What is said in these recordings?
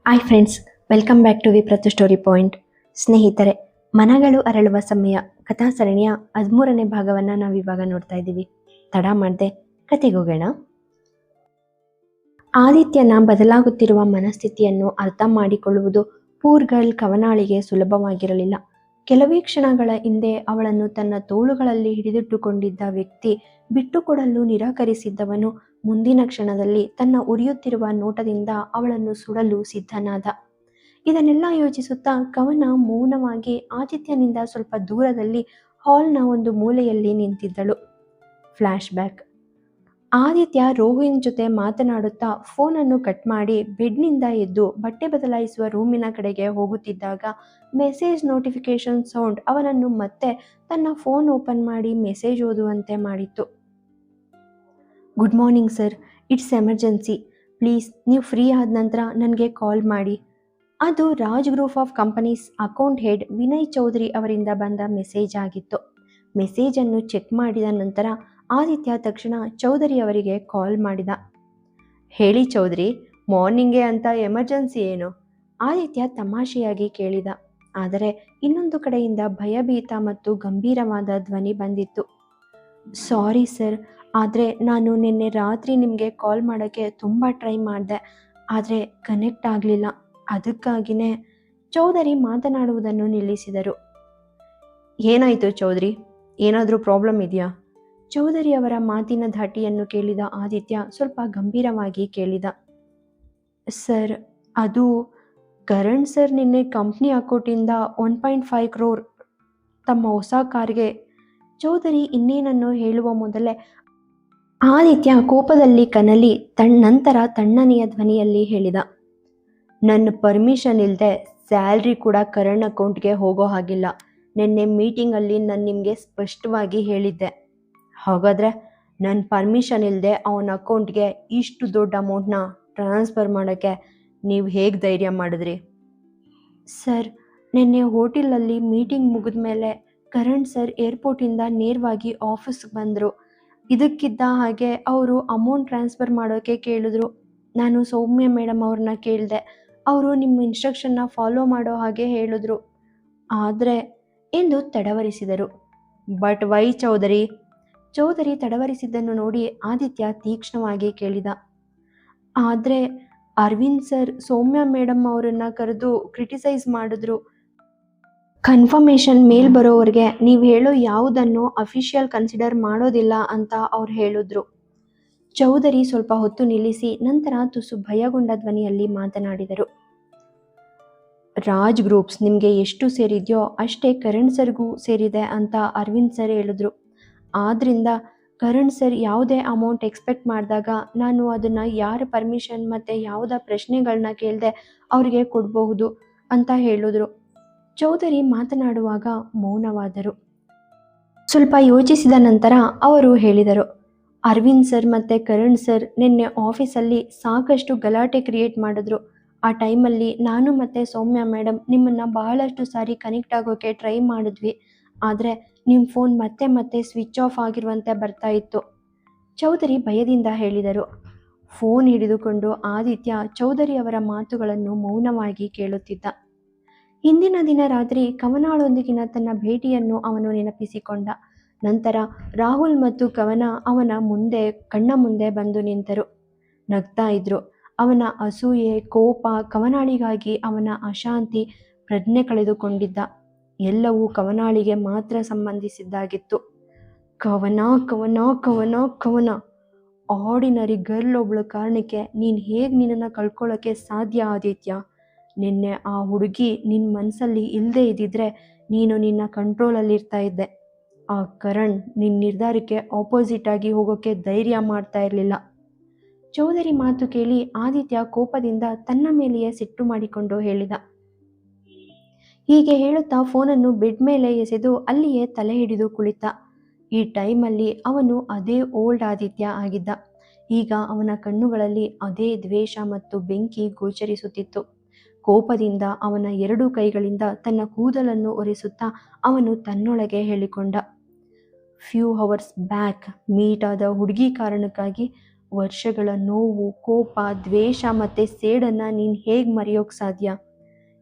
Hi friends, welcome back to ವಿಪ್ರತು story point. ಸ್ನೇಹಿತರೆ, ಮನಗಳು ಅರಳುವ ಸಮಯ ಕಥಾ ಸರಣಿಯ 13ನೇ ಭಾಗವನ್ನು ನಾವು ಇವಾಗ ನೋಡ್ತಾ ಇದ್ದೀವಿ. ತಡ ಮಾಡದೆ ಕತೆಗೋಗೋಣ. ಆದಿತ್ಯನ ಬದಲಾಗುತ್ತಿರುವ ಮನಸ್ಥಿತಿಯನ್ನು ಅರ್ಥ ಮಾಡಿಕೊಳ್ಳುವುದು ಪೂರ್ ಗರ್ಲ್ ಕವನಾಳಿಗೆ ಸುಲಭವಾಗಿರಲಿಲ್ಲ. ಕೆಲವೇ ಕ್ಷಣಗಳ ಹಿಂದೆ ಅವಳನ್ನು ತನ್ನ ತೋಳುಗಳಲ್ಲಿ ಹಿಡಿದಿಟ್ಟುಕೊಂಡಿದ್ದ ವ್ಯಕ್ತಿ ಬಿಟ್ಟುಕೊಡಲು ನಿರಾಕರಿಸಿದ್ದವನು ಮುಂದಿನ ಕ್ಷಣದಲ್ಲಿ ತನ್ನ ಉರಿಯುತ್ತಿರುವ ನೋಟದಿಂದ ಅವಳನ್ನು ಸುಡಲು ಸಿದ್ಧನಾದ. ಇದನ್ನೆಲ್ಲ ಯೋಚಿಸುತ್ತಾ ಕವನ ಮೌನವಾಗಿ ಆದಿತ್ಯನಿಂದ ಸ್ವಲ್ಪ ದೂರದಲ್ಲಿ ಹಾಲ್ನ ಒಂದು ಮೂಲೆಯಲ್ಲಿ ನಿಂತಿದ್ದಳು. Flashback. ಆದಿತ್ಯ ರೋಹಿನ್ ಜೊತೆ ಮಾತನಾಡುತ್ತಾ ಫೋನನ್ನು ಕಟ್ ಮಾಡಿ ಬೆಡ್ನಿಂದ ಎದ್ದು ಬಟ್ಟೆ ಬದಲಾಯಿಸುವ ರೂಮಿನ ಕಡೆಗೆ ಹೋಗುತ್ತಿದ್ದಾಗ ಮೆಸೇಜ್ ನೋಟಿಫಿಕೇಶನ್ ಸೌಂಡ್ ಅವನನ್ನು ಮತ್ತೆ ತನ್ನ ಫೋನ್ ಓಪನ್ ಮಾಡಿ ಮೆಸೇಜ್ ಓದುವಂತೆ ಮಾಡಿತ್ತು. Good morning sir, it's emergency. Please ನೀವು ಫ್ರೀ ಆದ ನಂತರ ನನಗೆ ಕಾಲ್ ಮಾಡಿ. ಅದು Raj group of companies account head Vinay Chaudhary ಅವರಿಂದ ಬಂದ ಮೆಸೇಜ್ ಆಗಿತ್ತು. ಮೆಸೇಜನ್ನು ಚೆಕ್ ಮಾಡಿದ ನಂತರ ಆದಿತ್ಯ ತಕ್ಷಣ ಚೌಧರಿ ಅವರಿಗೆ ಕಾಲ್ ಮಾಡಿದ. ಹೇಳಿ ಚೌಧರಿ, ಮಾರ್ನಿಂಗೇ ಅಂತ ಎಮರ್ಜೆನ್ಸಿ ಏನು? ಆದಿತ್ಯ ತಮಾಷೆಯಾಗಿ ಕೇಳಿದ. ಆದರೆ ಇನ್ನೊಂದು ಕಡೆಯಿಂದ ಭಯಭೀತ ಮತ್ತು ಗಂಭೀರವಾದ ಧ್ವನಿ ಬಂದಿತ್ತು. ಸಾರಿ ಸರ್, ಆದರೆ ನಾನು ನಿನ್ನೆ ರಾತ್ರಿ ನಿಮಗೆ ಕಾಲ್ ಮಾಡೋಕ್ಕೆ ತುಂಬ ಟ್ರೈ ಮಾಡಿದೆ, ಆದರೆ ಕನೆಕ್ಟ್ ಆಗಲಿಲ್ಲ. ಅದಕ್ಕಾಗಿಯೇ. ಚೌಧರಿ ಮಾತನಾಡುವುದನ್ನು ನಿಲ್ಲಿಸಿದರು. ಏನಾಯಿತು ಚೌಧರಿ, ಏನಾದರೂ ಪ್ರಾಬ್ಲಮ್ ಇದೆಯಾ? ಚೌಧರಿ ಅವರ ಮಾತಿನ ಧಾಟಿಯನ್ನು ಕೇಳಿದ ಆದಿತ್ಯ ಸ್ವಲ್ಪ ಗಂಭೀರವಾಗಿ ಕೇಳಿದ. ಸರ್, ಅದು ಕರಣ್ ಸರ್ ನಿನ್ನೆ ಕಂಪ್ನಿ ಅಕೌಂಟಿಂದ 1.5 crore ತಮ್ಮ ಹೊಸ ಕಾರ್ಗೆ. ಚೌಧರಿ ಇನ್ನೇನನ್ನು ಹೇಳುವ ಮೊದಲೇ ಆದಿತ್ಯ ಕೋಪದಲ್ಲಿ ಕನಲಿ ನಂತರ ತಣ್ಣನೆಯ ಧ್ವನಿಯಲ್ಲಿ ಹೇಳಿದ. ನನ್ನ ಪರ್ಮಿಷನ್ ಇಲ್ಲದೆ ಸ್ಯಾಲ್ರಿ ಕೂಡ ಕರಣ್ ಅಕೌಂಟ್ಗೆ ಹೋಗೋ ಹಾಗಿಲ್ಲ. ನಿನ್ನೆ ಮೀಟಿಂಗಲ್ಲಿ ನಾನು ನಿಮಗೆ ಸ್ಪಷ್ಟವಾಗಿ ಹೇಳಿದ್ದೆ. ಹಾಗಾದರೆ ನನ್ನ ಪರ್ಮಿಷನ್ ಇಲ್ಲದೆ ಅವನ ಅಕೌಂಟ್ಗೆ ಇಷ್ಟು ದೊಡ್ಡ ಅಮೌಂಟ್ನ ಟ್ರಾನ್ಸ್ಫರ್ ಮಾಡೋಕ್ಕೆ ನೀವು ಹೇಗೆ ಧೈರ್ಯ ಮಾಡಿದ್ರಿ? ಸರ್, ನಿನ್ನೆ ಹೋಟೆಲಲ್ಲಿ ಮೀಟಿಂಗ್ ಮುಗಿದ ಮೇಲೆ ಕರಣ್ ಸರ್ ಏರ್ಪೋರ್ಟಿಂದ ನೇರವಾಗಿ ಆಫೀಸ್ಗೆ ಬಂದರು. ಇದಕ್ಕಿದ್ದ ಹಾಗೆ ಅವರು ಅಮೌಂಟ್ ಟ್ರಾನ್ಸ್ಫರ್ ಮಾಡೋಕ್ಕೆ ಕೇಳಿದ್ರು. ನಾನು ಸೌಮ್ಯ ಮೇಡಮ್ ಅವ್ರನ್ನ ಕೇಳಿದೆ. ಅವರು ನಿಮ್ಮ ಇನ್ಸ್ಟ್ರಕ್ಷನ್ನ ಫಾಲೋ ಮಾಡೋ ಹಾಗೆ ಹೇಳಿದ್ರು. ಆದರೆ ಎಂದು ತಡವರಿಸಿದರು. But why Chaudhary? ಚೌಧರಿ ತಡವರಿಸಿದ್ದನ್ನು ನೋಡಿ ಆದಿತ್ಯ ತೀಕ್ಷ್ಣವಾಗಿ ಕೇಳಿದ. ಆದರೆ ಅರವಿಂದ್ ಸರ್ ಸೌಮ್ಯ ಮೇಡಮ್ ಅವರನ್ನು ಕರೆದು ಕ್ರಿಟಿಸೈಸ್ ಮಾಡಿದ್ರು. ಕನ್ಫರ್ಮೇಷನ್ ಮೇಲ್ ಬರೋವರೆಗೆ ನೀವು ಹೇಳೋ ಯಾವುದನ್ನು ಅಫಿಷಿಯಲ್ ಕನ್ಸಿಡರ್ ಮಾಡೋದಿಲ್ಲ ಅಂತ ಅವ್ರು ಹೇಳಿದ್ರು. ಚೌಧರಿ ಸ್ವಲ್ಪ ಹೊತ್ತು ನಿಲ್ಲಿಸಿ ನಂತರ ತುಸು ಭಯಗೊಂಡ ಧ್ವನಿಯಲ್ಲಿ ಮಾತನಾಡಿದರು. ರಾಜ್ ಗ್ರೂಪ್ಸ್ ನಿಮಗೆ ಎಷ್ಟು ಸೇರಿದೆಯೋ ಅಷ್ಟೇ ಕರಣ್ ಸರ್ಗೂ ಸೇರಿದೆ ಅಂತ ಅರವಿಂದ್ ಸರ್ ಹೇಳಿದ್ರು. ಆದ್ದರಿಂದ ಕರಣ್ ಸರ್ ಯಾವುದೇ ಅಮೌಂಟ್ ಎಕ್ಸ್ಪೆಕ್ಟ್ ಮಾಡಿದಾಗ ನಾನು ಅದನ್ನು ಯಾರ ಪರ್ಮಿಷನ್ ಮತ್ತು ಯಾವುದೇ ಪ್ರಶ್ನೆಗಳನ್ನ ಕೇಳದೆ ಅವರಿಗೆ ಕೊಡಬಹುದು ಅಂತ ಹೇಳಿದ್ರು. ಚೌಧರಿ ಮಾತನಾಡುವಾಗ ಮೌನವಾದರು. ಸ್ವಲ್ಪ ಯೋಚಿಸಿದ ನಂತರ ಅವರು ಹೇಳಿದರು. ಅರವಿಂದ್ ಸರ್ ಮತ್ತು ಕರಣ್ ಸರ್ ನಿನ್ನೆ ಆಫೀಸಲ್ಲಿ ಸಾಕಷ್ಟು ಗಲಾಟೆ ಕ್ರಿಯೇಟ್ ಮಾಡಿದ್ರು. ಆ ಟೈಮಲ್ಲಿ ನಾನು ಮತ್ತು ಸೌಮ್ಯ ಮೇಡಮ್ ನಿಮ್ಮನ್ನು ಬಹಳಷ್ಟು ಸಾರಿ ಕನೆಕ್ಟ್ ಆಗೋಕ್ಕೆ ಟ್ರೈ ಮಾಡಿದ್ವಿ. ಆದರೆ ನಿಮ್ಮ ಫೋನ್ ಮತ್ತೆ ಮತ್ತೆ ಸ್ವಿಚ್ ಆಫ್ ಆಗಿರುವಂತೆ ಬರ್ತಾ ಇತ್ತು. ಚೌಧರಿ ಭಯದಿಂದ ಹೇಳಿದರು. ಫೋನ್ ಹಿಡಿದುಕೊಂಡು ಆದಿತ್ಯ ಚೌಧರಿ ಅವರ ಮಾತುಗಳನ್ನು ಮೌನವಾಗಿ ಕೇಳುತ್ತಿದ್ದ. ಹಿಂದಿನ ದಿನ ರಾತ್ರಿ ಕವನಾಳೊಂದಿಗಿನ ತನ್ನ ಭೇಟಿಯನ್ನು ಅವನು ನೆನಪಿಸಿಕೊಂಡ. ನಂತರ ರಾಹುಲ್ ಮತ್ತು ಕವನ ಅವನ ಕಣ್ಣ ಮುಂದೆ ಬಂದು ನಿಂತರು. ನಗ್ತಾ ಇದ್ರು. ಅವನ ಅಸೂಯೆ, ಕೋಪ, ಕವನಾಳಿಗಾಗಿ ಅವನ ಅಶಾಂತಿ, ಪ್ರಜ್ಞೆ ಕಳೆದುಕೊಂಡಿದ್ದ ಎಲ್ಲವೂ ಕವನಾಳಿಗೆ ಮಾತ್ರ ಸಂಬಂಧಿಸಿದ್ದಾಗಿತ್ತು. ಕವನ ಕವನ ಕವನ ಕವನ ಆರ್ಡಿನರಿ ಗರ್ಲ್ ಒಬ್ಳ ಕಾರಣಕ್ಕೆ ನೀನು ಹೇಗೆ ನಿನ್ನನ್ನು ಕಳ್ಕೊಳ್ಳೋಕ್ಕೆ ಸಾಧ್ಯ ಆದಿತ್ಯ? ನಿನ್ನೆ ಆ ಹುಡುಗಿ ನಿನ್ನ ಮನಸ್ಸಲ್ಲಿ ಇಲ್ಲದೆ ಇದ್ದಿದ್ರೆ ನೀನು ನಿನ್ನ ಕಂಟ್ರೋಲಲ್ಲಿರ್ತಾ ಇದ್ದೆ. ಆ ಕರಣ್ ನಿನ್ನ ನಿರ್ಧಾರಕ್ಕೆ ಆಪೋಸಿಟ್ ಆಗಿ ಹೋಗೋಕ್ಕೆ ಧೈರ್ಯ ಮಾಡ್ತಾ ಇರಲಿಲ್ಲ. ಚೌಧರಿ ಮಾತು ಕೇಳಿ ಆದಿತ್ಯ ಕೋಪದಿಂದ ತನ್ನ ಮೇಲೆಯೇ ಸಿಟ್ಟು ಮಾಡಿಕೊಂಡು ಹೇಳಿದ. ಹೀಗೆ ಹೇಳುತ್ತಾ ಫೋನನ್ನು ಬೆಡ್ ಮೇಲೆ ಎಸೆದು ಅಲ್ಲಿಯೇ ತಲೆ ಹಿಡಿದು ಕುಳಿತ. ಈ ಟೈಮಲ್ಲಿ ಅವನು ಅದೇ ಓಲ್ಡ್ ಆದಿತ್ಯ ಆಗಿದ್ದ. ಈಗ ಅವನ ಕಣ್ಣುಗಳಲ್ಲಿ ಅದೇ ದ್ವೇಷ ಮತ್ತು ಬೆಂಕಿ ಗೋಚರಿಸುತ್ತಿತ್ತು. ಕೋಪದಿಂದ ಅವನ 2 ಕೈಗಳಿಂದ ತನ್ನ ಕೂದಲನ್ನು ಒರೆಸುತ್ತಾ ಅವನು ತನ್ನೊಳಗೆ ಹೇಳಿಕೊಂಡ. ಫ್ಯೂ ಅವರ್ಸ್ ಬ್ಯಾಕ್ ಮೀಟ್ ಆದ ಹುಡುಗಿ ಕಾರಣಕ್ಕಾಗಿ ವರ್ಷಗಳ ನೋವು, ಕೋಪ, ದ್ವೇಷ ಮತ್ತು ಸೇಡನ್ನು ನೀನು ಹೇಗೆ ಮರೆಯೋಕ್ಕೆ ಸಾಧ್ಯ?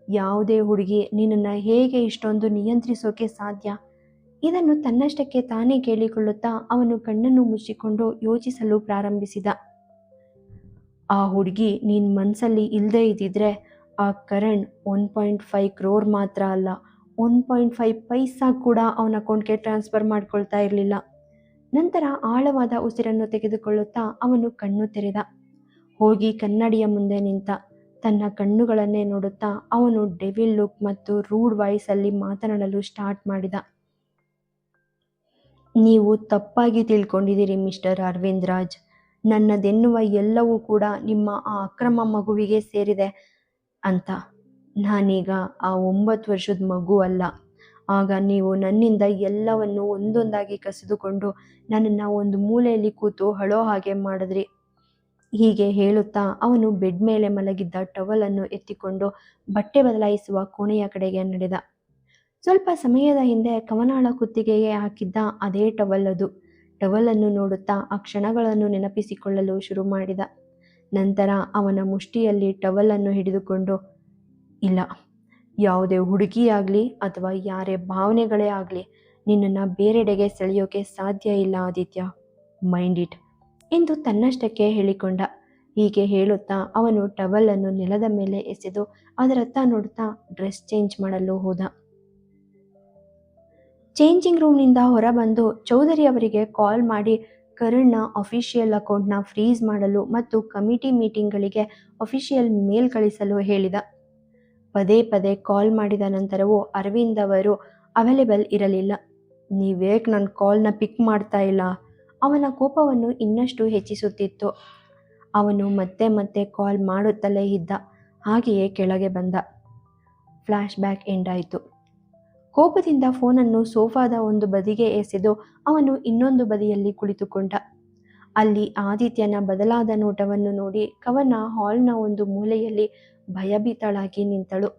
ಯಾವುದೇ ಹುಡುಗಿ ನಿನ್ನನ್ನು ಹೇಗೆ ಇಷ್ಟೊಂದು ನಿಯಂತ್ರಿಸೋಕೆ ಸಾಧ್ಯ? ಇದನ್ನು ತನ್ನಷ್ಟಕ್ಕೆ ತಾನೇ ಕೇಳಿಕೊಳ್ಳುತ್ತಾ ಅವನು ಕಣ್ಣನ್ನು ಮುಚ್ಚಿಕೊಂಡು ಯೋಚಿಸಲು ಪ್ರಾರಂಭಿಸಿದ. ಆ ಹುಡುಗಿ ನಿನ್ನ ಮನಸ್ಸಲ್ಲಿ ಇಲ್ಲದೇ ಇದ್ದಿದ್ರೆ ಆ ಕರಣ್ 1.5 crore ಮಾತ್ರ ಅಲ್ಲ, 1.5 ಪೈಸಾ ಕೂಡ ಅವನ ಅಕೌಂಟ್ಗೆ ಟ್ರಾನ್ಸ್ಫರ್ ಮಾಡ್ಕೊಳ್ತಾ ಇರಲಿಲ್ಲ. ನಂತರ ಆಳವಾದ ಉಸಿರನ್ನು ತೆಗೆದುಕೊಳ್ಳುತ್ತಾ ಅವನು ಕಣ್ಣು ತೆರೆದ. ಹೋಗಿ ಕನ್ನಡಿಯ ಮುಂದೆ ನಿಂತ. ತನ್ನ ಕಣ್ಣುಗಳನ್ನೇ ನೋಡುತ್ತಾ ಅವನು ಡೆವಿಲ್ ಲುಕ್ ಮತ್ತು ರೂಡ್ ವಾಯ್ಸಲ್ಲಿ ಮಾತನಾಡಲು ಸ್ಟಾರ್ಟ್ ಮಾಡಿದ. ನೀವು ತಪ್ಪಾಗಿ ತಿಳ್ಕೊಂಡಿದ್ದೀರಿ ಮಿಸ್ಟರ್ ಅರವಿಂದ್ ರಾಜ್. ನನ್ನದೆನ್ನುವ ಎಲ್ಲವೂ ಕೂಡ ನಿಮ್ಮ ಆ ಅಕ್ರಮ ಮಗುವಿಗೆ ಸೇರಿದೆ ಅಂತ. ನಾನೀಗ ಆ 9 ವರ್ಷದ ಮಗು ಅಲ್ಲ. ಆಗ ನೀವು ನನ್ನಿಂದ ಎಲ್ಲವನ್ನು ಒಂದೊಂದಾಗಿ ಕಸಿದುಕೊಂಡು ನನ್ನನ್ನು ಒಂದು ಮೂಲೆಯಲ್ಲಿ ಕೂತು ಅಳೋ ಹಾಗೆ ಮಾಡಿದ್ರಿ. ಹೀಗೆ ಹೇಳುತ್ತಾ ಅವನು ಬೆಡ್ ಮೇಲೆ ಮಲಗಿದ್ದ ಟವಲನ್ನು ಎತ್ತಿಕೊಂಡು ಬಟ್ಟೆ ಬದಲಾಯಿಸುವ ಕೋಣೆಯ ಕಡೆಗೆ ನಡೆದ. ಸ್ವಲ್ಪ ಸಮಯದ ಹಿಂದೆ ಕವನಾಳ ಕುತ್ತಿಗೆಗೆ ಹಾಕಿದ್ದ ಅದೇ ಟವಲ್ ಅದು. ಟವಲನ್ನು ನೋಡುತ್ತಾ ಆ ಕ್ಷಣಗಳನ್ನು ನೆನಪಿಸಿಕೊಳ್ಳಲು ಶುರು ಮಾಡಿದ. ನಂತರ ಅವನ ಮುಷ್ಟಿಯಲ್ಲಿ ಟವಲನ್ನು ಹಿಡಿದುಕೊಂಡು, ಇಲ್ಲ, ಯಾವುದೇ ಹುಡುಗಿಯಾಗಲಿ ಅಥವಾ ಯಾರೇ ಭಾವನೆಗಳೇ ಆಗಲಿ ನಿನ್ನನ್ನು ಬೇರೆಡೆಗೆ ಸೆಳೆಯೋಕೆ ಸಾಧ್ಯ ಇಲ್ಲ ಆದಿತ್ಯ, ಮೈಂಡ್ ಇಟ್ ಎಂದು ತನ್ನಷ್ಟಕ್ಕೆ ಹೇಳಿಕೊಂಡ. ಹೀಗೆ ಹೇಳುತ್ತಾ ಅವನು ಟವಲನ್ನು ನೆಲದ ಮೇಲೆ ಎಸೆದು ಅದರತ್ತ ನೋಡುತ್ತಾ ಡ್ರೆಸ್ ಚೇಂಜ್ ಮಾಡಲು ಹೋದ. ಚೇಂಜಿಂಗ್ ರೂಮ್ನಿಂದ ಹೊರಬಂದು ಚೌಧರಿ ಅವರಿಗೆ ಕಾಲ್ ಮಾಡಿ ಕರಣ್ನ ಅಫಿಷಿಯಲ್ ಅಕೌಂಟ್ನ ಫ್ರೀಸ್ ಮಾಡಲು ಮತ್ತು ಕಮಿಟಿ ಮೀಟಿಂಗ್ಗಳಿಗೆ ಅಫಿಷಿಯಲ್ ಮೇಲ್ ಕಳಿಸಲು ಹೇಳಿದ. ಪದೇ ಪದೇ ಕಾಲ್ ಮಾಡಿದ ನಂತರವೂ ಅರವಿಂದ್ ಅವರು ಅವೈಲೇಬಲ್ ಇರಲಿಲ್ಲ. ನೀವೇಕೆ ನನ್ನ ಕಾಲ್ನ ಪಿಕ್ ಮಾಡ್ತಾ ಇಲ್ಲ? ಅವನ ಕೋಪವನ್ನು ಇನ್ನಷ್ಟು ಹೆಚ್ಚಿಸುತ್ತಿತ್ತು. ಅವನು ಮತ್ತೆ ಮತ್ತೆ ಕಾಲ್ ಮಾಡುತ್ತಲೇ ಇದ್ದ. ಹಾಗೆಯೇ ಕೆಳಗೆ ಬಂದ. ಫ್ಲ್ಯಾಶ್ ಬ್ಯಾಕ್ ಎಂಡ್ ಆಯಿತು. ಕೋಪದಿಂದ ಫೋನನ್ನು ಸೋಫಾದ ಒಂದು ಬದಿಗೆ ಎಸೆದು ಅವನು ಇನ್ನೊಂದು ಬದಿಯಲ್ಲಿ ಕುಳಿತುಕೊಂಡ. ಅಲ್ಲಿ ಆದಿತ್ಯನ ಬದಲಾದ ನೋಟವನ್ನು ನೋಡಿ ಕವನ ಹಾಲ್ನ ಒಂದು ಮೂಲೆಯಲ್ಲಿ ಭಯಭೀತಳಾಗಿ ನಿಂತಳು.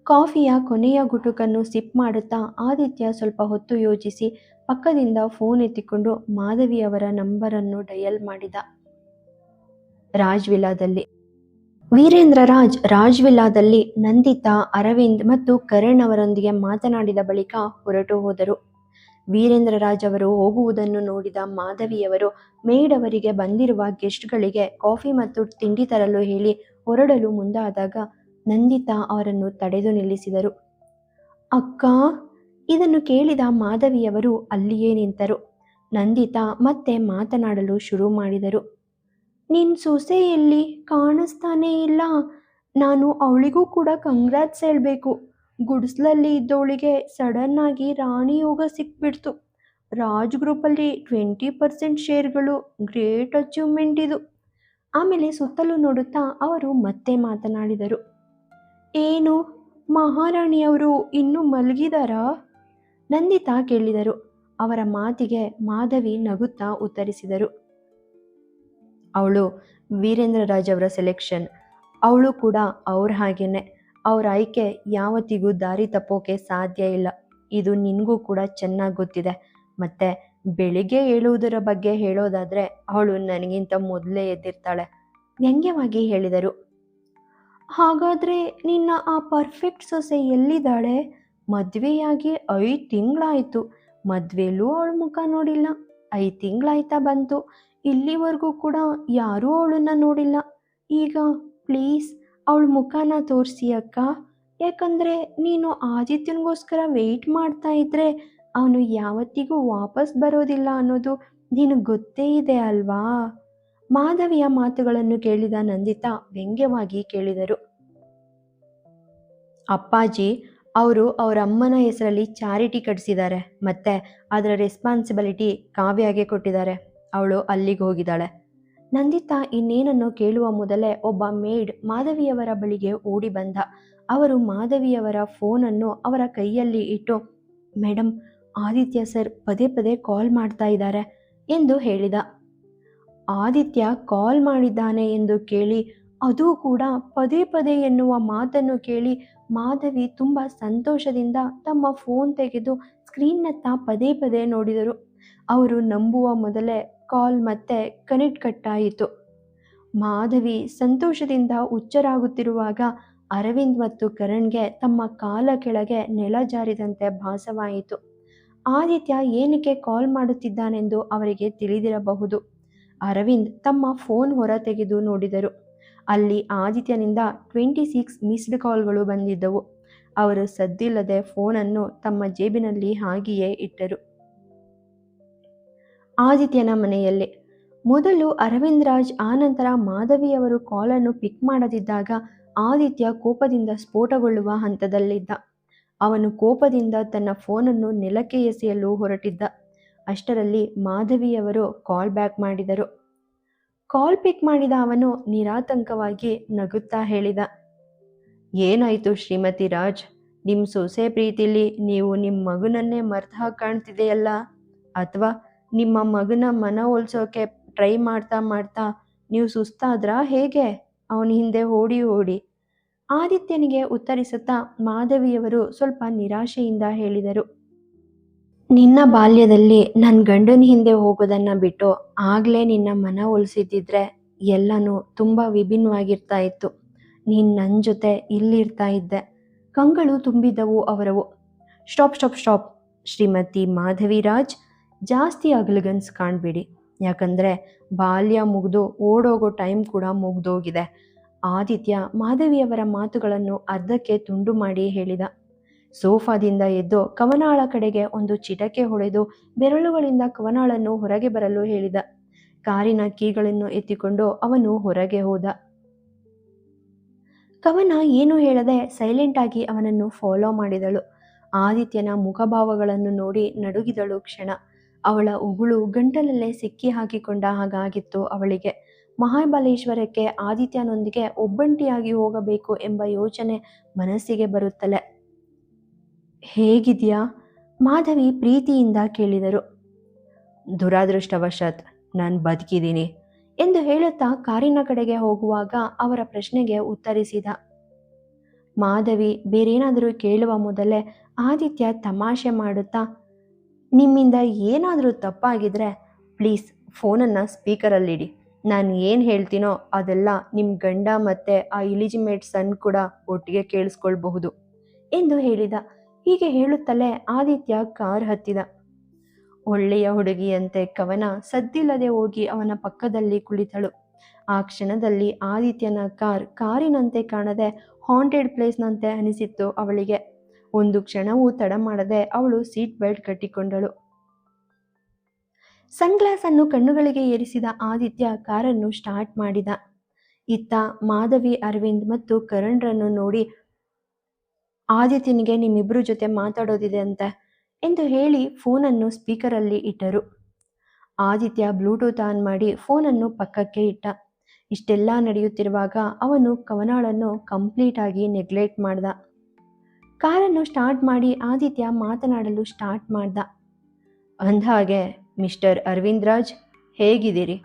ಕಾಫಿಯ ಕೊನೆಯ ಗುಟುಕನ್ನು ಸಿಪ್ ಮಾಡುತ್ತಾ ಆದಿತ್ಯ ಸ್ವಲ್ಪ ಹೊತ್ತು ಯೋಚಿಸಿ ಪಕ್ಕದಿಂದ ಫೋನ್ ಎತ್ತಿಕೊಂಡು ಮಾಧವಿ ಅವರ ನಂಬರನ್ನು ಡಯಲ್ ಮಾಡಿದ. ರಾಜ್ವಿಲಾದಲ್ಲಿ ವೀರೇಂದ್ರ ರಾಜ್ ರಾಜ್ವಿಲಾದಲ್ಲಿ ನಂದಿತಾ, ಅರವಿಂದ್ ಮತ್ತು ಕರಣ್ ಅವರೊಂದಿಗೆ ಮಾತನಾಡಿದ ಬಳಿಕ ಹೊರಟು ಹೋದರು. ವೀರೇಂದ್ರ ರಾಜ್ ಅವರು ಹೋಗುವುದನ್ನು ನೋಡಿದ ಮಾಧವಿಯವರು ಮೇಡ್ ಅವರಿಗೆ ಬಂದಿರುವ ಗೆಸ್ಟ್ಗಳಿಗೆ ಕಾಫಿ ಮತ್ತು ತಿಂಡಿ ತರಲು ಹೇಳಿ ಹೊರಡಲು ಮುಂದಾದಾಗ ನಂದಿತಾ ಅವರನ್ನು ತಡೆದು ನಿಲ್ಲಿಸಿದರು. ಅಕ್ಕ, ಇದನ್ನು ಕೇಳಿದ ಮಾಧವಿಯವರು ಅಲ್ಲಿಯೇ ನಿಂತರು. ನಂದಿತಾ ಮತ್ತೆ ಮಾತನಾಡಲು ಶುರು ಮಾಡಿದರು. ನಿನ್ನ ಸೊಸೆ ಎಲ್ಲಿ? ಕಾಣಿಸ್ತಾನೇ ಇಲ್ಲ. ನಾನು ಅವಳಿಗೂ ಕೂಡ ಕಂಗ್ರಾಟ್ಸ್ ಹೇಳಬೇಕು. ಗುಡಿಸ್ಲಲ್ಲಿ ಇದ್ದವಳಿಗೆ ಸಡನ್ನಾಗಿ ರಾಣಿ ಯೋಗ ಸಿಕ್ಬಿಡ್ತು. ರಾಜ್ ಗ್ರೂಪಲ್ಲಿ 20% ಶೇರ್ಗಳು. ಗ್ರೇಟ್ ಅಚೀವ್ಮೆಂಟ್ ಇದು. ಆಮೇಲೆ ಸುತ್ತಲೂ ನೋಡುತ್ತಾ ಅವರು ಮತ್ತೆ ಮಾತನಾಡಿದರು. ಏನು, ಮಹಾರಾಣಿಯವರು ಇನ್ನೂ ಮಲಗಿದಾರಾ? ನಂದಿತಾ ಕೇಳಿದರು. ಅವರ ಮಾತಿಗೆ ಮಾಧವಿ ನಗುತ್ತಾ ಉತ್ತರಿಸಿದರು. ಅವಳು ವೀರೇಂದ್ರ ರಾಜ್ ಅವರ ಸೆಲೆಕ್ಷನ್. ಅವಳು ಕೂಡ ಅವ್ರ ಹಾಗೇನೆ. ಅವ್ರ ಆಯ್ಕೆ ಯಾವತ್ತಿಗೂ ದಾರಿ ತಪ್ಪೋಕೆ ಸಾಧ್ಯ ಇಲ್ಲ. ಇದು ನಿನಗೂ ಕೂಡ ಚೆನ್ನಾಗಿ ಗೊತ್ತಿದೆ. ಮತ್ತೆ ಬೆಳಿಗ್ಗೆ ಏಳುವುದರ ಬಗ್ಗೆ ಹೇಳೋದಾದರೆ ಅವಳು ನನಗಿಂತ ಮೊದಲೇ ಎದ್ದಿರ್ತಾಳೆ, ವ್ಯಂಗ್ಯವಾಗಿ ಹೇಳಿದರು. ಹಾಗಾದರೆ ನಿನ್ನ ಆ ಪರ್ಫೆಕ್ಟ್ ಸೊಸೆ ಎಲ್ಲಿದ್ದಾಳೆ? ಮದುವೆಯಾಗಿ 5 ತಿಂಗಳಾಯಿತು. ಮದುವೆಲೂ ಅವಳ ಮುಖ ನೋಡಿಲ್ಲ. 5 ತಿಂಗಳಾಯ್ತಾ ಬಂತು. ಇಲ್ಲಿವರೆಗೂ ಕೂಡ ಯಾರೂ ಅವಳನ್ನು ನೋಡಿಲ್ಲ. ಈಗ ಪ್ಲೀಸ್ ಅವಳ ಮುಖನ ತೋರಿಸಿ ಅಕ್ಕ. ಯಾಕಂದರೆ ನೀನು ಆದಿತ್ಯನಿಗೋಸ್ಕರ ವೆಯ್ಟ್ ಮಾಡ್ತಾ ಇದ್ದರೆ ಅವನು ಯಾವತ್ತಿಗೂ ವಾಪಸ್ ಬರೋದಿಲ್ಲ ಅನ್ನೋದು ನಿನಗೆ ಗೊತ್ತೇ ಇದೆ ಅಲ್ವಾ? ಮಾಧವಿಯ ಮಾತುಗಳನ್ನು ಕೇಳಿದ ನಂದಿತಾ ವ್ಯಂಗ್ಯವಾಗಿ ಕೇಳಿದರು. ಅಪ್ಪಾಜಿ ಅವರು ಅವರ ಅಮ್ಮನ ಹೆಸರಲ್ಲಿ ಚಾರಿಟಿ ಕಟ್ಟಿಸಿದ್ದಾರೆ. ಮತ್ತು ಅದರ ರೆಸ್ಪಾನ್ಸಿಬಿಲಿಟಿ ಕಾವ್ಯಾಗೆ ಕೊಟ್ಟಿದ್ದಾರೆ. ಅವಳು ಅಲ್ಲಿಗೆ ಹೋಗಿದ್ದಾಳೆ. ನಂದಿತಾ ಇನ್ನೇನನ್ನು ಕೇಳುವ ಮೊದಲೇ ಒಬ್ಬ ಮೇಡ್ ಮಾಧವಿಯವರ ಬಳಿಗೆ ಓಡಿ ಬಂದ. ಅವರು ಮಾಧವಿಯವರ ಫೋನನ್ನು ಅವರ ಕೈಯಲ್ಲಿ ಇಟ್ಟು, ಮೇಡಮ್, ಆದಿತ್ಯ ಸರ್ ಪದೇ ಪದೇ ಕಾಲ್ ಮಾಡ್ತಾ ಇದ್ದಾರೆ ಎಂದು ಹೇಳಿದ. ಆದಿತ್ಯ ಕಾಲ್ ಮಾಡಿದ್ದಾನೆ ಎಂದು ಕೇಳಿ, ಅದೂ ಕೂಡ ಪದೇ ಪದೇ ಎನ್ನುವ ಮಾತನ್ನು ಕೇಳಿ ಮಾಧವಿ ತುಂಬ ಸಂತೋಷದಿಂದ ತಮ್ಮ ಫೋನ್ ತೆಗೆದು ಸ್ಕ್ರೀನ್ನತ್ತ ಪದೇ ಪದೇ ನೋಡಿದರು. ಅವರು ನಂಬುವ ಮೊದಲೇ ಕಾಲ್ ಮತ್ತೆ ಕನೆಕ್ಟ್ ಆಯಿತು. ಮಾಧವಿ ಸಂತೋಷದಿಂದ ಹುಚ್ಚರಾಗುತ್ತಿರುವಾಗ ಅರವಿಂದ್ ಮತ್ತು ಕರಣ್ಗೆ ತಮ್ಮ ಕಾಲ ಕೆಳಗೆ ನೆಲ ಜಾರಿದಂತೆ ಭಾಸವಾಯಿತು. ಆದಿತ್ಯ ಏನಕ್ಕೆ ಕಾಲ್ ಮಾಡುತ್ತಿದ್ದಾನೆಂದು ಅವರಿಗೆ ತಿಳಿದಿರಬಹುದು. ಅರವಿಂದ್ ತಮ್ಮ ಫೋನ್ ಹೊರ ತೆಗೆದು ನೋಡಿದರು. ಅಲ್ಲಿ ಆದಿತ್ಯನಿಂದ 26 ಮಿಸ್ಡ್ ಕಾಲ್ಗಳು ಬಂದಿದ್ದವು. ಅವರು ಸದ್ದಿಲ್ಲದೆ ಫೋನನ್ನು ತಮ್ಮ ಜೇಬಿನಲ್ಲಿ ಹಾಗೆಯೇ ಇಟ್ಟರು. ಆದಿತ್ಯನ ಮನೆಯಲ್ಲಿ ಮೊದಲು ಅರವಿಂದ್ ರಾಜ್, ಆನಂತರ ಮಾಧವಿಯವರು ಕಾಲನ್ನು ಪಿಕ್ ಮಾಡದಿದ್ದಾಗ ಆದಿತ್ಯ ಕೋಪದಿಂದ ಸ್ಫೋಟಗೊಳ್ಳುವ ಹಂತದಲ್ಲಿದ್ದ. ಅವನು ಕೋಪದಿಂದ ತನ್ನ ಫೋನನ್ನು ನೆಲಕ್ಕೆ ಎಸೆಯಲು ಹೊರಟಿದ್ದ. ಅಷ್ಟರಲ್ಲಿ ಮಾಧವಿಯವರು ಕಾಲ್ ಬ್ಯಾಕ್ ಮಾಡಿದರು. ಕಾಲ್ ಪಿಕ್ ಮಾಡಿದ ಅವನು ನಿರಾತಂಕವಾಗಿ ನಗುತ್ತಾ ಹೇಳಿದ, ಏನಾಯ್ತು ಶ್ರೀಮತಿ ರಾಜ್, ನಿಮ್ಮ ಸೊಸೆ ಪ್ರೀತಿಲಿ ನೀವು ನಿಮ್ಮ ಮಗನನ್ನೇ ಮರ್ತ ಹಾಗೆ ಕಾಣ್ತಿದೆಯಲ್ಲ? ಅಥವಾ ನಿಮ್ಮ ಮಗನ ಮನವೊಲಿಸೋಕೆ ಟ್ರೈ ಮಾಡ್ತಾ ಮಾಡ್ತಾ ನೀವು ಸುಸ್ತಾದ್ರಾ ಹೇಗೆ? ಅವನ ಹಿಂದೆ ಓಡಿ ಆದಿತ್ಯನಿಗೆ ಉತ್ತರಿಸುತ್ತಾ ಮಾಧವಿಯವರು ಸ್ವಲ್ಪ ನಿರಾಶೆಯಿಂದ ಹೇಳಿದರು. ನಿನ್ನ ಬಾಲ್ಯದಲ್ಲಿ ನನ್ನ ಗಂಡನ ಹಿಂದೆ ಹೋಗೋದನ್ನ ಬಿಟ್ಟು ಆಗ್ಲೇ ನಿನ್ನ ಮನವೊಲಿಸಿದ್ದಿದ್ರೆ ಎಲ್ಲನೂ ತುಂಬ ವಿಭಿನ್ನವಾಗಿರ್ತಾ ಇತ್ತು. ನೀನು ನನ್ನ ಜೊತೆ ಇಲ್ಲಿರ್ತಾ ಇದ್ದೆ. ಕಂಗಳು ತುಂಬಿದ್ದವು ಅವರವು. ಸ್ಟಾಪ್ ಶ್ರೀಮತಿ ಮಾಧವಿರಾಜ್, ಜಾಸ್ತಿ ಅಗಲಗನ್ಸ್ ಕಾಣಬೇಡಿ. ಯಾಕಂದರೆ ಬಾಲ್ಯ ಮುಗಿದು ಓಡೋಗೋ ಟೈಮ್ ಕೂಡ ಮುಗ್ದೋಗಿದೆ. ಆದಿತ್ಯ ಮಾಧವಿಯವರ ಮಾತುಗಳನ್ನು ಅರ್ಧಕ್ಕೆ ತುಂಡು ಮಾಡಿ ಹೇಳಿದ. ಸೋಫಾದಿಂದ ಎದ್ದು ಕವನಾಳ ಕಡೆಗೆ ಒಂದು ಚಿಟಕೆ ಹೊಡೆದು ಬೆರಳುಗಳಿಂದ ಕವನಾಳನ್ನು ಹೊರಗೆ ಬರಲು ಹೇಳಿದ. ಕಾರಿನ ಕೀಗಳನ್ನು ಎತ್ತಿಕೊಂಡು ಅವನು ಹೊರಗೆ ಹೋದ. ಕವನ ಏನು ಹೇಳದೆ ಸೈಲೆಂಟ್ ಆಗಿ ಅವನನ್ನು ಫಾಲೋ ಮಾಡಿದಳು. ಆದಿತ್ಯನ ಮುಖಭಾವಗಳನ್ನು ನೋಡಿ ನಡುಗಿದಳು ಕ್ಷಣ. ಅವಳ ಉಗುಳು ಗಂಟಲಲ್ಲೇ ಸಿಕ್ಕಿ ಹಾಕಿಕೊಂಡ ಹಾಗಾಗಿತ್ತು ಅವಳಿಗೆ. ಮಹಾಬಲೇಶ್ವರಕ್ಕೆ ಆದಿತ್ಯನೊಂದಿಗೆ ಒಬ್ಬಂಟಿಯಾಗಿ ಹೋಗಬೇಕು ಎಂಬ ಯೋಚನೆ ಮನಸ್ಸಿಗೆ ಬರುತ್ತಲೇ. ಹೇಗಿದೆಯಾ? ಮಾಧವಿ ಪ್ರೀತಿಯಿಂದ ಕೇಳಿದರು. ದುರಾದೃಷ್ಟವಶಾತ್ ನಾನು ಬದುಕಿದ್ದೀನಿ ಎಂದು ಹೇಳುತ್ತಾ ಕಾರಿನ ಕಡೆಗೆ ಹೋಗುವಾಗ ಅವರ ಪ್ರಶ್ನೆಗೆ ಉತ್ತರಿಸಿದ. ಮಾಧವಿ ಬೇರೇನಾದರೂ ಕೇಳುವ ಮೊದಲೇ ಆದಿತ್ಯ ತಮಾಷೆ ಮಾಡುತ್ತಾ, ನಿಮ್ಮಿಂದ ಏನಾದರೂ ತಪ್ಪಾಗಿದ್ರೆ ಪ್ಲೀಸ್ ಫೋನನ್ನು ಸ್ಪೀಕರಲ್ಲಿಡಿ. ನಾನು ಏನು ಹೇಳ್ತೀನೋ ಅದೆಲ್ಲ ನಿಮ್ಮ ಗಂಡ ಮತ್ತು ಆ ಇಲಿಜಿಮೇಟ್ ಸನ್ ಕೂಡ ಒಟ್ಟಿಗೆ ಕೇಳಿಸ್ಕೊಳ್ಬಹುದು ಎಂದು ಹೇಳಿದ. ಹೀಗೆ ಹೇಳುತ್ತಲೇ ಆದಿತ್ಯ ಕಾರ್ ಹತ್ತಿದ. ಒಳ್ಳೆಯ ಹುಡುಗಿಯಂತೆ ಕವನ ಸದ್ದಿಲ್ಲದೆ ಹೋಗಿ ಅವನ ಪಕ್ಕದಲ್ಲಿ ಕುಳಿತಳು. ಆ ಕ್ಷಣದಲ್ಲಿ ಆದಿತ್ಯನ ಕಾರಿನಂತೆ ಕಾಣದೆ ಹಾಂಟೆಡ್ ಪ್ಲೇಸ್ನಂತೆ ಅನಿಸಿತ್ತು ಅವಳಿಗೆ. ಒಂದು ಕ್ಷಣವೂ ತಡ ಮಾಡದೆ ಅವಳು ಸೀಟ್ ಬೆಲ್ಟ್ ಕಟ್ಟಿಕೊಂಡಳು. ಸನ್ಗ್ಲಾಸ್ ಅನ್ನು ಕಣ್ಣುಗಳಿಗೆ ಏರಿಸಿದ ಆದಿತ್ಯ ಕಾರನ್ನು ಸ್ಟಾರ್ಟ್ ಮಾಡಿದ. ಇತ್ತ ಮಾಧವಿ, ಅರವಿಂದ್ ಮತ್ತು ಕರಣ್ರನ್ನು ನೋಡಿ, ಆದಿತ್ಯನಿಗೆ ನಿಮ್ಮಿಬ್ಬರ ಜೊತೆ ಮಾತಾಡೋದಿದೆ ಅಂತೆ ಎಂದು ಹೇಳಿ ಫೋನನ್ನು ಸ್ಪೀಕರಲ್ಲಿ ಇಟ್ಟರು. ಆದಿತ್ಯ ಬ್ಲೂಟೂತ್ ಆನ್ ಮಾಡಿ ಫೋನನ್ನು ಪಕ್ಕಕ್ಕೆ ಇಟ್ಟ. ಇಷ್ಟೆಲ್ಲ ನಡೆಯುತ್ತಿರುವಾಗ ಅವನು ಕವನಾಳನ್ನು ಕಂಪ್ಲೀಟ್ ಆಗಿ ನೆಗ್ಲೆಕ್ಟ್ ಮಾಡ್ದ. ಕಾರನ್ನು ಸ್ಟಾರ್ಟ್ ಮಾಡಿ ಆದಿತ್ಯ ಮಾತನಾಡಲು ಸ್ಟಾರ್ಟ್ ಮಾಡ್ದ. ಅಂದಹಾಗೆ ಮಿಸ್ಟರ್ ಅರವಿಂದ್ ರಾಜ್, ಹೇಗಿದ್ದೀರಿ?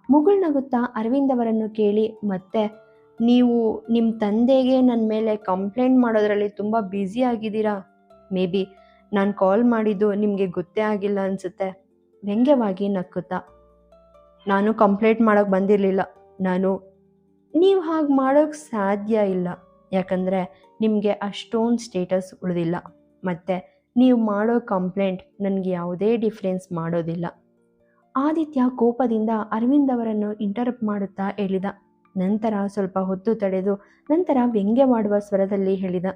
ಮುಗುಳ್ನಗುತ್ತಾ ಅರವಿಂದ್ ಅವರನ್ನು ಕೇಳಿ, ಮತ್ತೆ ನೀವು ನಿಮ್ಮ ತಂದೆಗೆ ನನ್ನ ಮೇಲೆ ಕಂಪ್ಲೇಂಟ್ ಮಾಡೋದ್ರಲ್ಲಿ ತುಂಬ ಬ್ಯುಸಿ ಆಗಿದ್ದೀರಾ. ಮೇ ಬಿ ನಾನು ಕಾಲ್ ಮಾಡಿದ್ದು ನಿಮಗೆ ಗೊತ್ತೇ ಆಗಿಲ್ಲ ಅನಿಸುತ್ತೆ. ವ್ಯಂಗ್ಯವಾಗಿ ನಕ್ಕುತ್ತಾ, ನಾನು ಕಂಪ್ಲೇಂಟ್ ಮಾಡೋಕ್ಕೆ ಬಂದಿರಲಿಲ್ಲ. ನೀವು ಹಾಗೆ ಮಾಡೋಕ್ಕೆ ಸಾಧ್ಯ ಇಲ್ಲ. ಯಾಕಂದರೆ ನಿಮಗೆ ಅಷ್ಟೊಂದು ಸ್ಟೇಟಸ್ ಉಳಿದಿಲ್ಲ. ಮತ್ತು ನೀವು ಮಾಡೋ ಕಂಪ್ಲೇಂಟ್ ನನಗೆ ಯಾವುದೇ ಡಿಫ್ರೆನ್ಸ್ ಮಾಡೋದಿಲ್ಲ. ಆದಿತ್ಯ ಕೋಪದಿಂದ ಅರವಿಂದ್ ಅವರನ್ನು ಇಂಟರಪ್ಟ್ ಮಾಡುತ್ತಾ ಹೇಳಿದ. ನಂತರ ಸ್ವಲ್ಪ ಹೊತ್ತು ತಡೆದು ನಂತರ ವ್ಯಂಗ್ಯವಾಡುವ ಸ್ವರದಲ್ಲಿ ಹೇಳಿದ,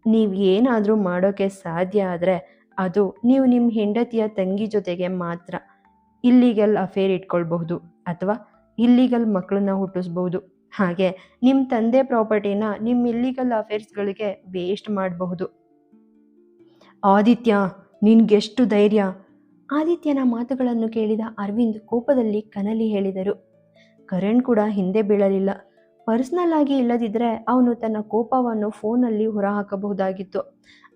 ನೀವು ಏನಾದರೂ ಮಾಡೋಕ್ಕೆ ಸಾಧ್ಯ ಆದರೆ ಅದು ನೀವು ನಿಮ್ಮ ಹೆಂಡತಿಯ ತಂಗಿ ಜೊತೆಗೆ ಮಾತ್ರ ಇಲ್ಲಿಗಲ್ ಅಫೇರ್ ಇಟ್ಕೊಳ್ಬಹುದು ಅಥವಾ ಇಲ್ಲಿಗಲ್ ಮಕ್ಕಳನ್ನ ಹುಟ್ಟಿಸ್ಬಹುದು. ಹಾಗೆ ನಿಮ್ಮ ತಂದೆ ಪ್ರಾಪರ್ಟಿನ ನಿಮ್ಮ ಇಲ್ಲಿಗಲ್ ಅಫೇರ್ಸ್ಗಳಿಗೆ ವೇಸ್ಟ್ ಮಾಡಬಹುದು. ಆದಿತ್ಯ, ನಿನ್ಗೆಷ್ಟು ಧೈರ್ಯ? ಆದಿತ್ಯನ ಮಾತುಗಳನ್ನು ಕೇಳಿದ ಅರವಿಂದ್ ಕೋಪದಲ್ಲಿ ಕನಲಿ ಹೇಳಿದರು. ಕರಣ್ ಕೂಡ ಹಿಂದೆ ಬೀಳಲಿಲ್ಲ. ಪರ್ಸ್ನಲ್ ಆಗಿ ಇಲ್ಲದಿದ್ದರೆ ಅವನು ತನ್ನ ಕೋಪವನ್ನು ಫೋನಲ್ಲಿ ಹೊರಹಾಕಬಹುದಾಗಿತ್ತು.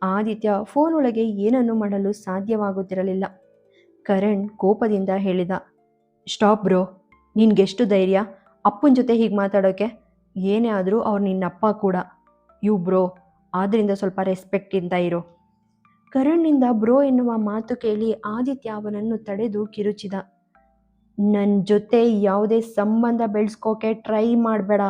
ಆದಿತ್ಯ ಫೋನ್ ಒಳಗೆ ಏನನ್ನು ಮಾಡಲು ಸಾಧ್ಯವಾಗುತ್ತಿರಲಿಲ್ಲ. ಕರಣ್ ಕೋಪದಿಂದ ಹೇಳಿದ, ಸ್ಟಾಪ್ ಬ್ರೋ, ನಿನ್ಗೆಷ್ಟು ಧೈರ್ಯ ಅಪ್ಪನ ಜೊತೆ ಹೀಗೆ ಮಾತಾಡೋಕ್ಕೆ? ಏನೇ ಆದರೂ ಅವ್ರು ನಿನ್ನಪ್ಪ ಕೂಡ. ಯು ಬ್ರೋ, ಆದ್ದರಿಂದ ಸ್ವಲ್ಪ ರೆಸ್ಪೆಕ್ಟಿಂದ ಇರೋ. ಕರಣ್ನಿಂದ ಬ್ರೋ ಎನ್ನುವ ಮಾತು ಕೇಳಿ ಆದಿತ್ಯ ಅವನನ್ನು ತಡೆದು ಕಿರುಚಿದ. ನನ್ನ ಜೊತೆ ಯಾವುದೇ ಸಂಬಂಧ ಬೆಳೆಸ್ಕೋಕೆ ಟ್ರೈ ಮಾಡಬೇಡ.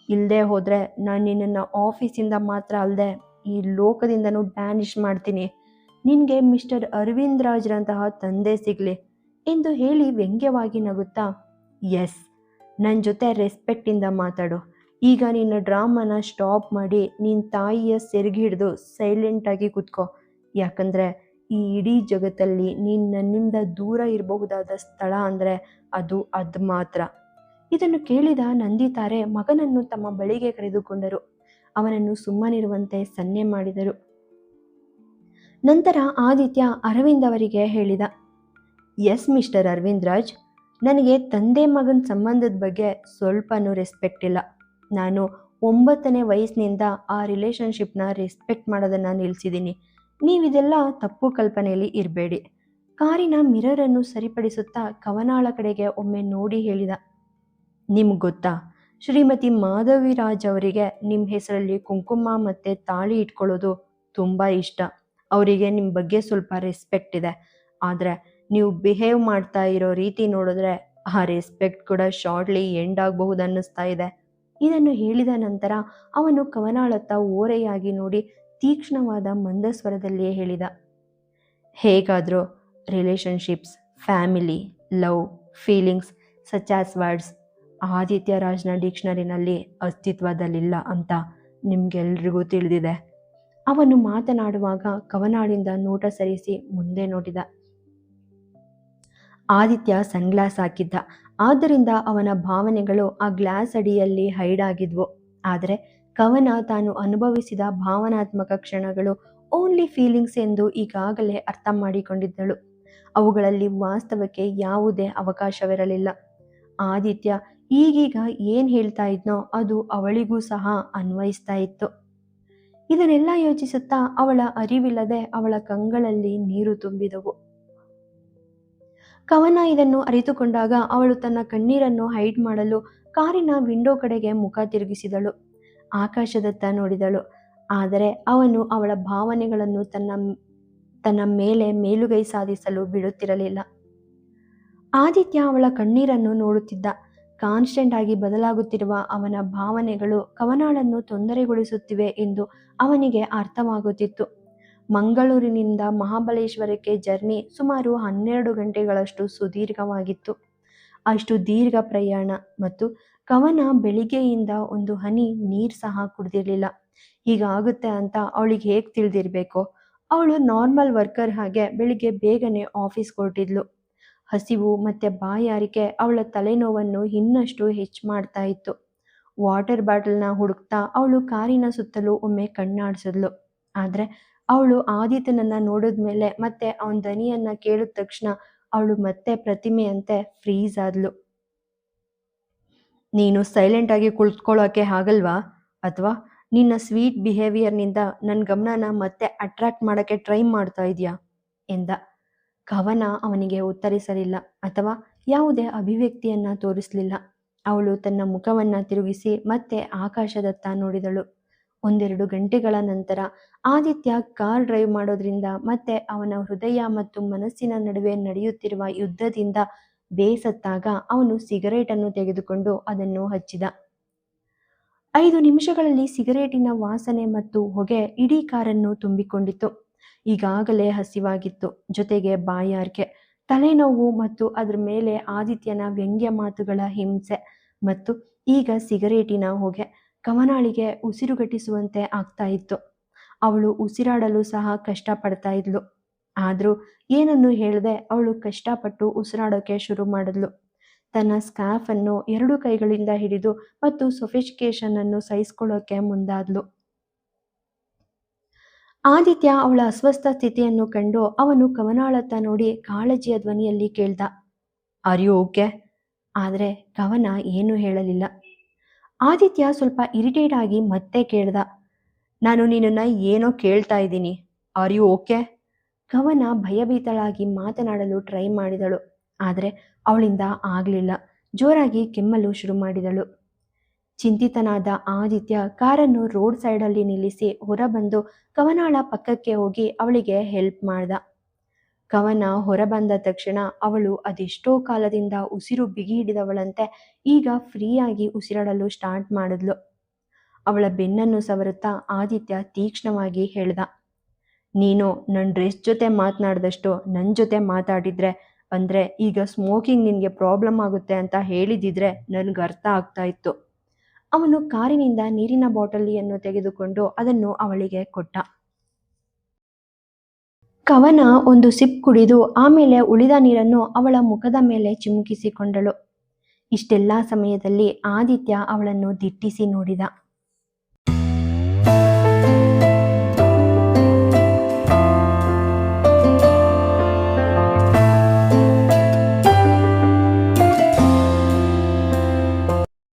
ಇಲ್ಲದೆ ಹೋದರೆ ನಾನು ನಿನ್ನನ್ನು ಆಫೀಸಿಂದ ಮಾತ್ರ ಅಲ್ಲದೆ ಈ ಲೋಕದಿಂದನೂ ಬ್ಯಾನಿಷ್ ಮಾಡ್ತೀನಿ. ನಿನಗೆ ಮಿಸ್ಟರ್ ಅರವಿಂದ್ ರಾಜ್ರಂತಹ ತಂದೆ ಸಿಗಲಿ ಎಂದು ಹೇಳಿ ವ್ಯಂಗ್ಯವಾಗಿ ನಗುತ್ತಾ, ಎಸ್, ನನ್ನ ಜೊತೆ ರೆಸ್ಪೆಕ್ಟಿಂದ ಮಾತಾಡು. ಈಗ ನಿನ್ನ ಡ್ರಾಮಾನ ಸ್ಟಾಪ್ ಮಾಡಿ ನಿನ್ನ ತಾಯಿಯ ಸೆರಗಿ ಹಿಡಿದು ಸೈಲೆಂಟಾಗಿ ಕೂತ್ಕೋ. ಯಾಕಂದರೆ ಈ ಇಡೀ ಜಗತ್ತಲ್ಲಿ ನೀನು ನನ್ನಿಂದ ದೂರ ಇರಬಹುದಾದ ಸ್ಥಳ ಅಂದರೆ ಅದು ಮಾತ್ರ. ಇದನ್ನು ಕೇಳಿದ ನಂದಿತಾರೆ ಮಗನನ್ನು ತಮ್ಮ ಬಳಿಗೆ ಕರೆದುಕೊಂಡರು. ಅವನನ್ನು ಸುಮ್ಮನಿರುವಂತೆ ಸನ್ನೆ ಮಾಡಿದರು. ನಂತರ ಆದಿತ್ಯ ಅರವಿಂದ್ ಅವರಿಗೆ ಹೇಳಿದ, ಎಸ್ ಮಿಸ್ಟರ್ ಅರವಿಂದ್ ರಾಜ್, ನನಗೆ ತಂದೆ ಮಗನ ಸಂಬಂಧದ ಬಗ್ಗೆ ಸ್ವಲ್ಪನೂ ರೆಸ್ಪೆಕ್ಟ್ ಇಲ್ಲ. ನಾನು 9ನೇ ವಯಸ್ಸಿನಿಂದ ಆ ರಿಲೇಷನ್ಶಿಪ್ನ ರೆಸ್ಪೆಕ್ಟ್ ಮಾಡೋದನ್ನು ನಿಲ್ಲಿಸಿದ್ದೀನಿ. ನೀವಿದೆಲ್ಲ ತಪ್ಪು ಕಲ್ಪನೆಯಲ್ಲಿ ಇರಬೇಡಿ. ಕಾರಿನ ಮಿರರನ್ನು ಸರಿಪಡಿಸುತ್ತಾ ಕವನಾಳ ಕಡೆಗೆ ಒಮ್ಮೆ ನೋಡಿ ಹೇಳಿದ, ನಿಮ್ಗೆ ಗೊತ್ತಾ, ಶ್ರೀಮತಿ ಮಾಧವಿರಾಜ್ ಅವರಿಗೆ ನಿಮ್ಮ ಹೆಸರಲ್ಲಿ ಕುಂಕುಮ ಮತ್ತು ತಾಳಿ ಇಟ್ಕೊಳ್ಳೋದು ತುಂಬ ಇಷ್ಟ. ಅವರಿಗೆ ನಿಮ್ಮ ಬಗ್ಗೆ ಸ್ವಲ್ಪ ರೆಸ್ಪೆಕ್ಟ್ ಇದೆ. ಆದರೆ ನೀವು ಬಿಹೇವ್ ಮಾಡ್ತಾ ಇರೋ ರೀತಿ ನೋಡಿದ್ರೆ ಆ ರೆಸ್ಪೆಕ್ಟ್ ಕೂಡ ಶಾರ್ಟ್ಲಿ ಎಂಡ್ ಆಗಬಹುದು ಅನ್ನಿಸ್ತಾ ಇದೆ. ಇದನ್ನು ಹೇಳಿದ ನಂತರ ಅವನು ಕವನಾಳತ್ತ ಓರೆಯಾಗಿ ನೋಡಿ ತೀಕ್ಷ್ಣವಾದ ಮಂದಸ್ವರದಲ್ಲಿಯೇ ಹೇಳಿದ, ಹೇಗಾದರೂ relationships, family, love, feelings such as words Aditya ರಾಜ್ನ ಡಿಕ್ಷನರಿನಲ್ಲಿ ಅಸ್ತಿತ್ವದಲ್ಲಿಲ್ಲ ಅಂತ ನಿಮ್ಗೆಲ್ರಿಗೂ ತಿಳಿದಿದೆ. ಅವನು ಮಾತನಾಡುವಾಗ ಕವನಾಳಿಂದ ನೋಟ ಸರಿಸಿ ಮುಂದೆ ನೋಡಿದ. ಆದಿತ್ಯ ಸನ್ಗ್ಲಾಸ್ ಹಾಕಿದ್ದ. ಆದ್ದರಿಂದ ಅವನ ಭಾವನೆಗಳು ಆ ಗ್ಲಾಸ್ ಅಡಿಯಲ್ಲಿ ಹೈಡ್ ಆಗಿದ್ವು. ಆದರೆ ಕವನ ತಾನು ಅನುಭವಿಸಿದ ಭಾವನಾತ್ಮಕ ಕ್ಷಣಗಳು ಓನ್ಲಿ ಫೀಲಿಂಗ್ಸ್ ಎಂದು ಈಗಾಗಲೇ ಅರ್ಥ ಮಾಡಿಕೊಂಡಿದ್ದಳು. ಅವುಗಳಲ್ಲಿ ವಾಸ್ತವಕ್ಕೆ ಯಾವುದೇ ಅವಕಾಶವಿರಲಿಲ್ಲ. ಆದಿತ್ಯ ಈಗೀಗ ಏನು ಹೇಳ್ತಾ ಇದ್ನೋ ಅದು ಅವಳಿಗೂ ಸಹ ಅನ್ವಯಿಸ್ತಾ ಇತ್ತು. ಇದನ್ನೆಲ್ಲ ಯೋಚಿಸುತ್ತಾ ಅವಳ ಅರಿವಿಲ್ಲದೆ ಅವಳ ಕಂಗಳಲ್ಲಿ ನೀರು ತುಂಬಿದವು. ಕವನ ಇದನ್ನು ಅರಿತುಕೊಂಡಾಗ ಅವಳು ತನ್ನ ಕಣ್ಣೀರನ್ನು ಹೈಡ್ ಮಾಡಲು ಕಾರಿನ ವಿಂಡೋ ಕಡೆಗೆ ಮುಖ ತಿರುಗಿಸಿದಳು. ಆಕಾಶದತ್ತ ನೋಡಿದಳು. ಆದರೆ ಅವನು ಅವಳ ಭಾವನೆಗಳನ್ನು ತನ್ನ ಮೇಲೆ ಮೇಲುಗೈ ಸಾಧಿಸಲು ಬಿಡುತ್ತಿರಲಿಲ್ಲ. ಆದಿತ್ಯ ಅವಳ ಕಣ್ಣೀರನ್ನು ನೋಡುತ್ತಿದ್ದ. ಕಾನ್ಸ್ಟೆಂಟ್ ಆಗಿ ಬದಲಾಗುತ್ತಿರುವ ಅವನ ಭಾವನೆಗಳು ಕವನಾಳನ್ನು ತೊಂದರೆಗೊಳಿಸುತ್ತಿವೆ ಎಂದು ಅವನಿಗೆ ಅರ್ಥವಾಗುತ್ತಿತ್ತು. ಮಂಗಳೂರಿನಿಂದ ಮಹಾಬಲೇಶ್ವರಕ್ಕೆ ಜರ್ನಿ ಸುಮಾರು 12 ಗಂಟೆಗಳಷ್ಟು ಸುದೀರ್ಘವಾಗಿತ್ತು. ಅಷ್ಟು ದೀರ್ಘ ಪ್ರಯಾಣ ಮತ್ತು ಕವನ ಬೆಳಿಗ್ಗೆಯಿಂದ ಒಂದು ಹನಿ ನೀರು ಸಹ ಕುಡಿದಿರಲಿಲ್ಲ. ಹೀಗಾಗುತ್ತೆ ಅಂತ ಅವಳಿಗೆ ಹೇಗೆ ತಿಳಿದಿರಬೇಕು? ಅವಳು ನಾರ್ಮಲ್ ವರ್ಕರ್ ಹಾಗೆ ಬೆಳಿಗ್ಗೆ ಬೇಗನೆ ಆಫೀಸ್ಗೆ ಹೊರಟಿದ್ಲು. ಹಸಿವು ಮತ್ತು ಬಾಯಾರಿಕೆ ಅವಳ ತಲೆನೋವನ್ನು ಇನ್ನಷ್ಟು ಹೆಚ್ಚು ಮಾಡ್ತಾ ಇತ್ತು. ವಾಟರ್ ಬಾಟಲ್ನ ಹುಡುಕ್ತಾ ಅವಳು ಕಾರಿನ ಸುತ್ತಲೂ ಒಮ್ಮೆ ಕಣ್ಣಾಡಿಸಿದ್ಲು. ಆದರೆ ಅವಳು ಆದಿತ್ಯನನ್ನು ನೋಡಿದ ಮೇಲೆ ಮತ್ತೆ ಅವನ ಧ್ವನಿಯನ್ನು ಕೇಳಿದ ತಕ್ಷಣ ಅವಳು ಮತ್ತೆ ಪ್ರತಿಮೆಯಂತೆ ಫ್ರೀಸ್ ಆದ್ಲು. ನೀನು ಸೈಲೆಂಟಾಗಿ ಕುಳಿತುಕೊಳ್ಳೋಕೆ ಆಗಲ್ವಾ? ಅಥವಾ ನಿನ್ನ ಸ್ವೀಟ್ ಬಿಹೇವಿಯರ್ನಿಂದ ನನ್ನ ಗಮನನ ಮತ್ತೆ ಅಟ್ರಾಕ್ಟ್ ಮಾಡೋಕ್ಕೆ ಟ್ರೈ ಮಾಡ್ತಾ ಇದೆಯಾ ಎಂದ. ಕವನ ಅವನಿಗೆ ಉತ್ತರಿಸಲಿಲ್ಲ ಅಥವಾ ಯಾವುದೇ ಅಭಿವ್ಯಕ್ತಿಯನ್ನು ತೋರಿಸಲಿಲ್ಲ. ಅವಳು ತನ್ನ ಮುಖವನ್ನು ತಿರುಗಿಸಿ ಮತ್ತೆ ಆಕಾಶದತ್ತ ನೋಡಿದಳು. 1-2 ಗಂಟೆಗಳ ನಂತರ ಆದಿತ್ಯ ಕಾರ್ ಡ್ರೈವ್ ಮಾಡೋದ್ರಿಂದ ಮತ್ತೆ ಅವನ ಹೃದಯ ಮತ್ತು ಮನಸ್ಸಿನ ನಡುವೆ ನಡೆಯುತ್ತಿರುವ ಯುದ್ಧದಿಂದ ಬೇಸತ್ತಾಗ ಅವನು ಸಿಗರೇಟನ್ನು ತೆಗೆದುಕೊಂಡು ಅದನ್ನು ಹಚ್ಚಿದ. 5 ನಿಮಿಷಗಳಲ್ಲಿ ಸಿಗರೇಟಿನ ವಾಸನೆ ಮತ್ತು ಹೊಗೆ ಇಡೀ ಕಾರನ್ನು ತುಂಬಿಕೊಂಡಿತು. ಈಗಾಗಲೇ ಹಸಿವಾಗಿತ್ತು, ಜೊತೆಗೆ ಬಾಯಾರಿಕೆ, ತಲೆನೋವು ಮತ್ತು ಅದರ ಮೇಲೆ ಆದಿತ್ಯನ ವ್ಯಂಗ್ಯ ಮಾತುಗಳ ಹಿಂಸೆ ಮತ್ತು ಈಗ ಸಿಗರೇಟಿನ ಹೊಗೆ ಕವನಾಳಿಗೆ ಉಸಿರುಗಟ್ಟಿಸುವಂತೆ ಆಗ್ತಾ ಇತ್ತು. ಅವಳು ಉಸಿರಾಡಲು ಸಹ ಕಷ್ಟಪಡ್ತಾ ಇದ್ಲು. ಆದರೂ ಏನನ್ನು ಹೇಳದೆ ಅವಳು ಕಷ್ಟಪಟ್ಟು ಉಸಿರಾಡೋಕೆ ಶುರು ಮಾಡಿದ್ಲು. ತನ್ನ ಸ್ಕಾರ್ಫನ್ನು 2 ಕೈಗಳಿಂದ ಹಿಡಿದು ಮತ್ತು ಸೊಫಿಸ್ಟಿಕೇಶನ್ ಅನ್ನು ಸಹಿಸಿಕೊಳ್ಳೋಕೆ ಮುಂದಾದ್ಲು. ಆದಿತ್ಯ ಅವಳ ಅಸ್ವಸ್ಥ ಸ್ಥಿತಿಯನ್ನು ಕಂಡು ಅವನು ಕವನಾಳತ್ತ ನೋಡಿ ಕಾಳಜಿಯ ಧ್ವನಿಯಲ್ಲಿ ಕೇಳ್ದ, ಆರ್ ಯು ಓಕೆ? ಆದರೆ ಕವನ ಏನೂ ಹೇಳಲಿಲ್ಲ. ಆದಿತ್ಯ ಸ್ವಲ್ಪ ಇರಿಟೇಟ್ ಆಗಿ ಮತ್ತೆ ಕೇಳ್ದ, ನಾನು ನಿನ್ನನ್ನು ಏನೋ ಕೇಳ್ತಾ ಇದ್ದೀನಿ, ಆರ್ ಯು ಓಕೆ? ಕವನ ಭಯಭೀತಳಾಗಿ ಮಾತನಾಡಲು ಟ್ರೈ ಮಾಡಿದಳು. ಆದರೆ ಅವಳಿಂದ ಆಗಲಿಲ್ಲ. ಜೋರಾಗಿ ಕೆಮ್ಮಲು ಶುರು ಮಾಡಿದಳು. ಚಿಂತಿತನಾದ ಆದಿತ್ಯ ಕಾರನ್ನು ರೋಡ್ ಸೈಡಲ್ಲಿ ನಿಲ್ಲಿಸಿ ಹೊರಬಂದು ಕವನಾಳ ಪಕ್ಕಕ್ಕೆ ಹೋಗಿ ಅವಳಿಗೆ ಹೆಲ್ಪ್ ಮಾಡ್ದ. ಕವನ ಹೊರಬಂದ ತಕ್ಷಣ ಅವಳು ಅದೆಷ್ಟೋ ಕಾಲದಿಂದ ಉಸಿರು ಬಿಗಿ ಹಿಡಿದವಳಂತೆ ಈಗ ಫ್ರೀಯಾಗಿ ಉಸಿರಾಡಲು ಸ್ಟಾರ್ಟ್ ಮಾಡಿದ್ಲು. ಅವಳ ಬೆನ್ನನ್ನು ಸವರುತ್ತಾ ಆದಿತ್ಯ ತೀಕ್ಷ್ಣವಾಗಿ ಹೇಳ್ದ, ನೀನು ನನ್ನ ಡ್ರೆಸ್ ಜೊತೆ ಮಾತನಾಡಿದಷ್ಟು ನನ್ನ ಜೊತೆ ಮಾತಾಡಿದ್ರೆ, ಅಂದರೆ ಈಗ ಸ್ಮೋಕಿಂಗ್ ನಿನಗೆ ಪ್ರಾಬ್ಲಮ್ ಆಗುತ್ತೆ ಅಂತ ಹೇಳಿದಿದ್ರೆ ನನಗೆ ಅರ್ಥ ಆಗ್ತಾ ಇತ್ತು. ಅವನು ಕಾರಿನಿಂದ ನೀರಿನ ಬಾಟಲಿಯನ್ನು ತೆಗೆದುಕೊಂಡು ಅದನ್ನು ಅವಳಿಗೆ ಕೊಟ್ಟ. ಕವನ ಒಂದು ಸಿಪ್ ಕುಡಿದು ಆಮೇಲೆ ಉಳಿದ ನೀರನ್ನು ಅವಳ ಮುಖದ ಮೇಲೆ ಚಿಮುಕಿಸಿಕೊಂಡಳು. ಇಷ್ಟೆಲ್ಲ ಸಮಯದಲ್ಲಿ ಆದಿತ್ಯ ಅವಳನ್ನು ದಿಟ್ಟಿಸಿ ನೋಡಿದ.